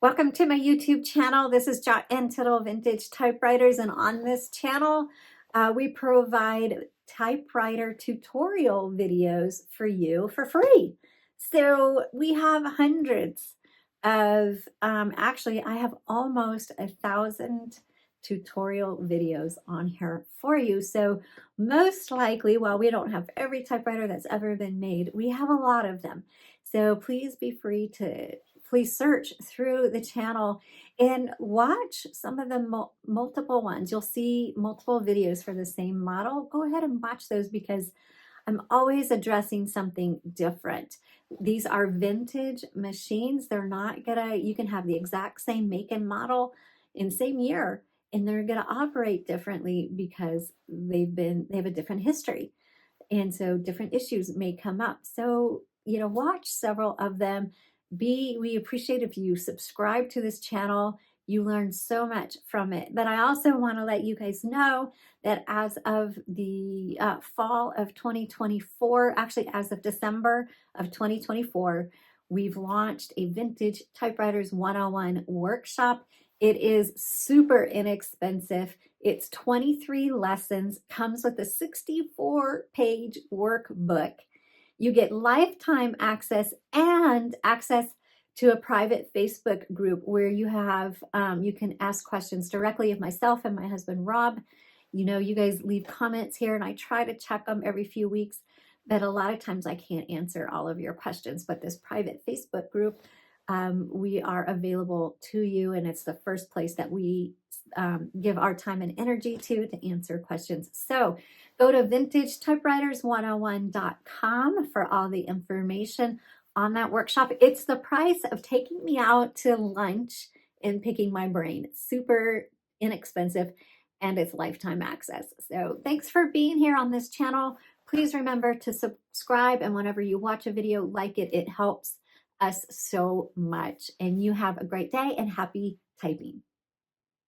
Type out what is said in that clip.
Welcome to my YouTube channel. This is Jot and Tittle Vintage Typewriters, and on this channel, we provide typewriter tutorial videos for you for free. So we have hundreds of, actually, I have almost 1,000 tutorial videos on here for you. So most likely, while we don't have every typewriter that's ever been made, we have a lot of them. So please be free to please search through the channel and watch some of the multiple ones. You'll see multiple videos for the same model. Go ahead and watch those because I'm always addressing something different. These are vintage machines. They're not gonna, you can have the exact same make and model in same year, and they're gonna operate differently because they have a different history. And so different issues may come up. So, watch several of them. We appreciate if you subscribe to this channel. You learn so much from it. But I also want to let you guys know that as of the fall of 2024, actually as of December of 2024, we've launched a Vintage Typewriters 101 workshop. It is super inexpensive. It's 23 lessons, comes with a 64-page workbook. You get lifetime access and access to a private Facebook group where you have, you can ask questions directly of myself and my husband, Rob. You guys leave comments here and I try to check them every few weeks, but a lot of times I can't answer all of your questions. But this private Facebook group, we are available to you, and it's the first place that we give our time and energy to answer questions. So go to vintagetypewriters101.com for all the information on that workshop. It's the price of taking me out to lunch and picking my brain. It's super inexpensive and it's lifetime access. So thanks for being here on this channel. Please remember to subscribe, and whenever you watch a video, like it. It helps us so much. And you have a great day and happy typing.